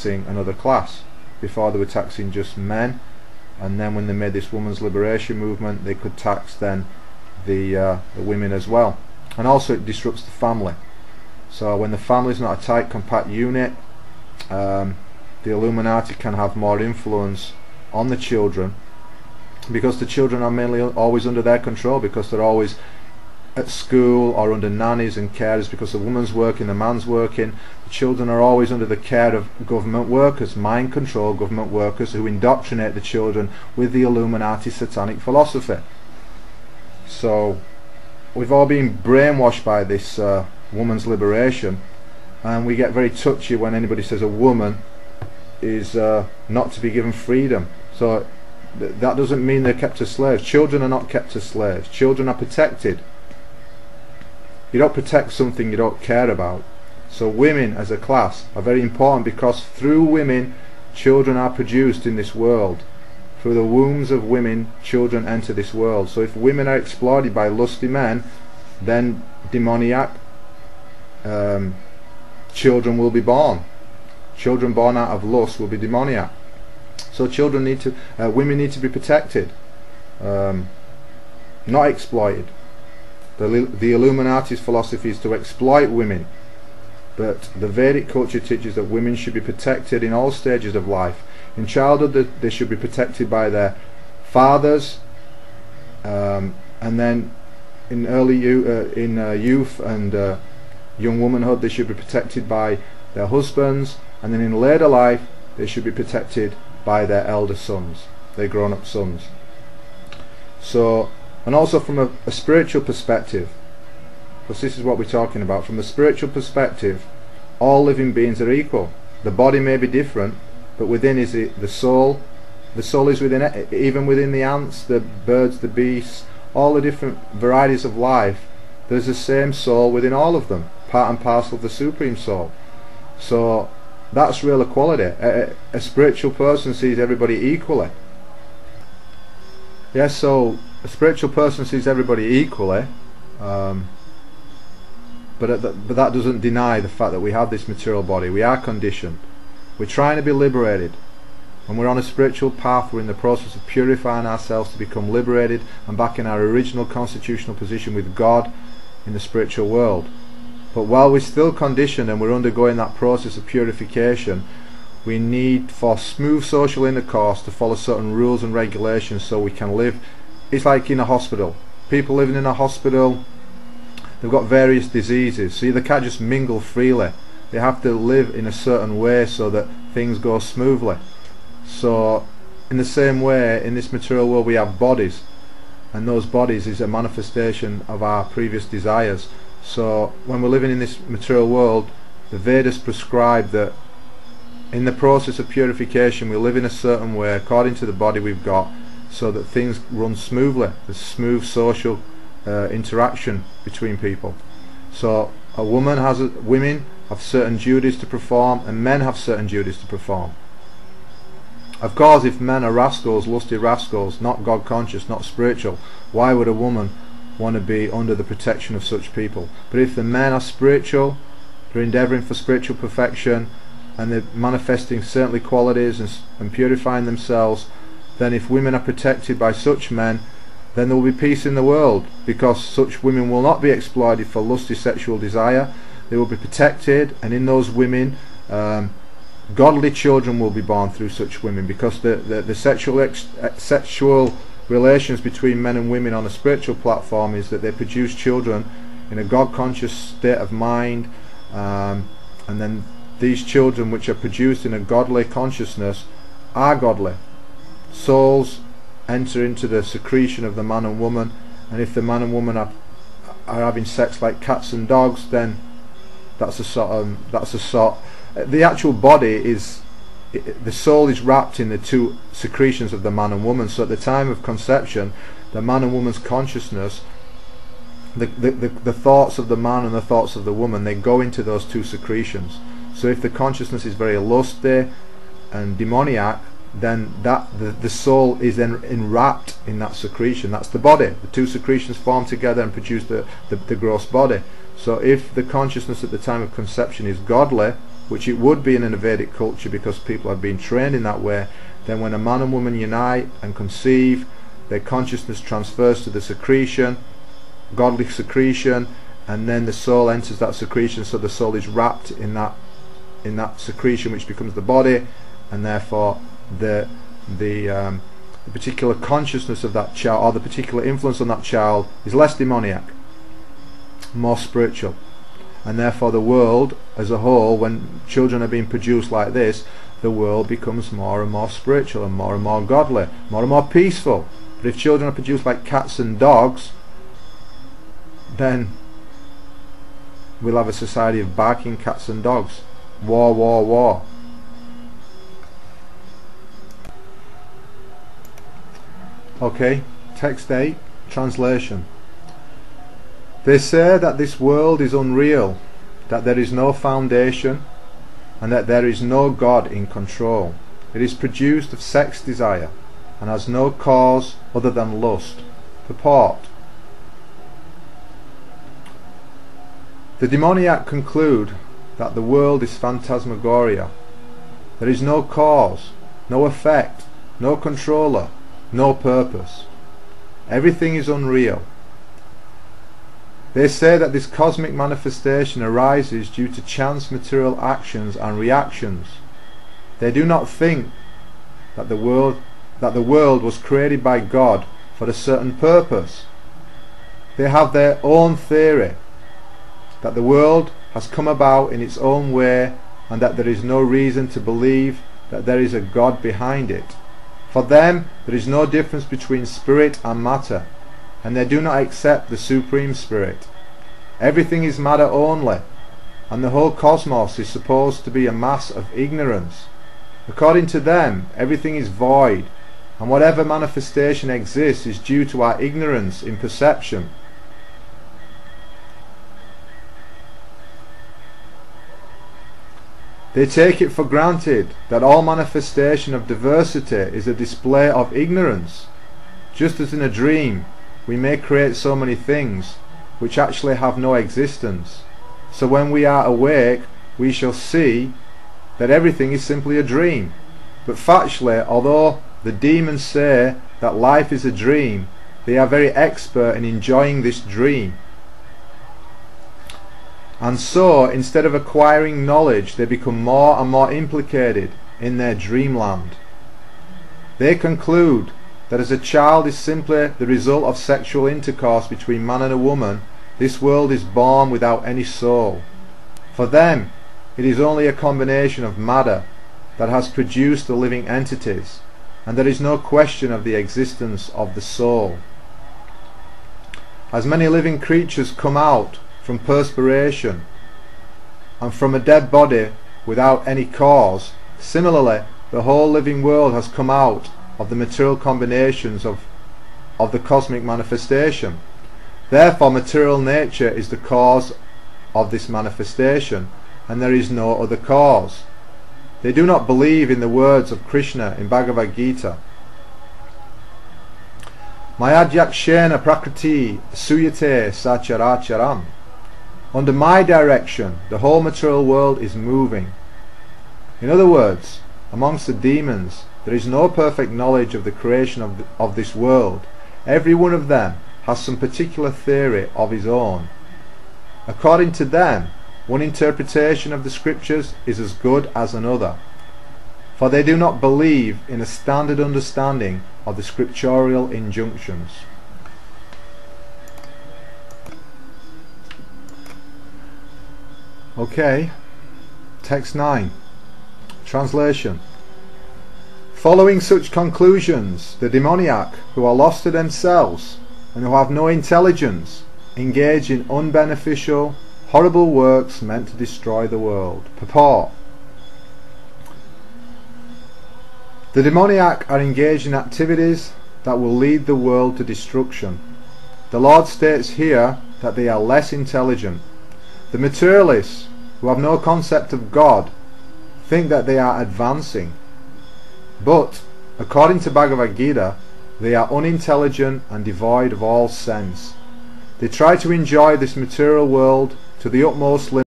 taxing another class. Before they were taxing just men, and then when they made this women's liberation movement, they could tax then the women as well. And also it disrupts the family. So when the family is not a tight, compact unit, the Illuminati can have more influence on the children, because the children are mainly always under their control, because they're always at school or under nannies and carers, because the woman's working, the man's working. The children are always under the care of government workers, mind control government workers, who indoctrinate the children with the Illuminati satanic philosophy. So we've all been brainwashed by this woman's liberation, and we get very touchy when anybody says a woman is not to be given freedom. So that doesn't mean they're kept as slaves. Children are not kept as slaves. Children are protected. You don't protect something you don't care about. So women as a class are very important, because through women children are produced in this world. Through the wombs of women children enter this world. So if women are exploited by lusty men, then demoniac children will be born. Children born out of lust will be demoniac. So children need to, women need to be protected, not exploited. The Illuminati's philosophy is to exploit women, but the Vedic culture teaches that women should be protected in all stages of life. In childhood they should be protected by their fathers, and then in early youth and young womanhood they should be protected by their husbands, and then in later life they should be protected by their elder sons, their grown-up sons. So, and also from a spiritual perspective, because this is what we're talking about, from a spiritual perspective all living beings are equal. The body may be different, but within is the soul. The soul is within it, even within the ants, the birds, the beasts, all the different varieties of life. There's the same soul within all of them, part and parcel of the Supreme Soul. So that's real equality. A spiritual person sees everybody equally. Yes, so a spiritual person sees everybody equally, but that doesn't deny the fact that we have this material body. We are conditioned. We're trying to be liberated. When we're on a spiritual path, we're in the process of purifying ourselves to become liberated and back in our original constitutional position with God in the spiritual world. But while we're still conditioned and we're undergoing that process of purification, we need for smooth social intercourse to follow certain rules and regulations so we can live. It's like in a hospital. People living in a hospital, they've got various diseases, so they can't just mingle freely. They have to live in a certain way so that things go smoothly. So in the same way, in this material world we have bodies, and those bodies is a manifestation of our previous desires. So when we're living in this material world, the Vedas prescribe that in the process of purification we live in a certain way according to the body we've got, so that things run smoothly. There's smooth social interaction between people. So women have certain duties to perform, and men have certain duties to perform. Of course, if men are rascals, lusty rascals, not God conscious, not spiritual, why would a woman want to be under the protection of such people? But if the men are spiritual, they're endeavouring for spiritual perfection, and they're manifesting certain qualities and purifying themselves, then if women are protected by such men, then there will be peace in the world, because such women will not be exploited for lusty sexual desire. They will be protected, and in those women godly children will be born through such women, because the sexual relations between men and women on a spiritual platform is that they produce children in a God-conscious state of mind, and then these children which are produced in a godly consciousness are godly. Souls enter into the secretion of the man and woman, and if the man and woman are having sex like cats and dogs, then that's a sort. The actual body is, the soul is wrapped in the two secretions of the man and woman. So at the time of conception, the man and woman's consciousness, the thoughts of the man and the thoughts of the woman, they go into those two secretions. So if the consciousness is very lusty and demoniac, then the soul is then enwrapped in that secretion. That's the body. The two secretions form together and produce the gross body. So if the consciousness at the time of conception is godly, which it would be in a Vedic culture because people have been trained in that way, then when a man and woman unite and conceive, their consciousness transfers to the secretion, godly secretion, and then the soul enters that secretion, so the soul is wrapped in that secretion, which becomes the body, and therefore the particular consciousness of that child, or the particular influence on that child, is less demoniac, more spiritual. And therefore the world as a whole, when children are being produced like this, the world becomes more and more spiritual and more godly, more and more peaceful. But if children are produced like cats and dogs, then we'll have a society of barking cats and dogs. War, war, war. Okay, text 8, translation. They say that this world is unreal, that there is no foundation, and that there is no God in control. It is produced of sex desire, and has no cause other than lust. Purport. The demoniac conclude that the world is phantasmagoria. There is no cause, no effect, no controller, no purpose. Everything is unreal. They say that this cosmic manifestation arises due to chance material actions and reactions. They do not think that the world was created by God for a certain purpose. They have their own theory that the world has come about in its own way, and that there is no reason to believe that there is a God behind it. For them there is no difference between spirit and matter, and they do not accept the Supreme Spirit. Everything is matter only, and the whole cosmos is supposed to be a mass of ignorance. According to them, everything is void, and whatever manifestation exists is due to our ignorance in perception. They take it for granted that all manifestation of diversity is a display of ignorance. Just as in a dream we may create so many things which actually have no existence, so when we are awake we shall see that everything is simply a dream. But factually, although the demons say that life is a dream, they are very expert in enjoying this dream. And so, instead of acquiring knowledge, they become more and more implicated in their dreamland. They conclude that as a child is simply the result of sexual intercourse between man and a woman, this world is born without any soul. For them, it is only a combination of matter that has produced the living entities, and there is no question of the existence of the soul. As many living creatures come out from perspiration and from a dead body without any cause, similarly the whole living world has come out of the material combinations of the cosmic manifestation. Therefore material nature is the cause of this manifestation, and there is no other cause. They do not believe in the words of Kṛṣṇa in Bhagavad Gita. Mayadhyakshena prakriti suyate sacharacharam. Under my direction the whole material world is moving. In other words, amongst the demons there is no perfect knowledge of the creation of this world. Every one of them has some particular theory of his own. According to them, one interpretation of the scriptures is as good as another, for they do not believe in a standard understanding of the scriptural injunctions. Okay, text 9, translation. Following such conclusions, the demoniac, who are lost to themselves and who have no intelligence, engage in unbeneficial, horrible works meant to destroy the world. Purport. The demoniac are engaged in activities that will lead the world to destruction. The Lord states here that they are less intelligent. The materialists, who have no concept of God, think that they are advancing. But, according to Bhagavad Gita, they are unintelligent and devoid of all sense. They try to enjoy this material world to the utmost limit.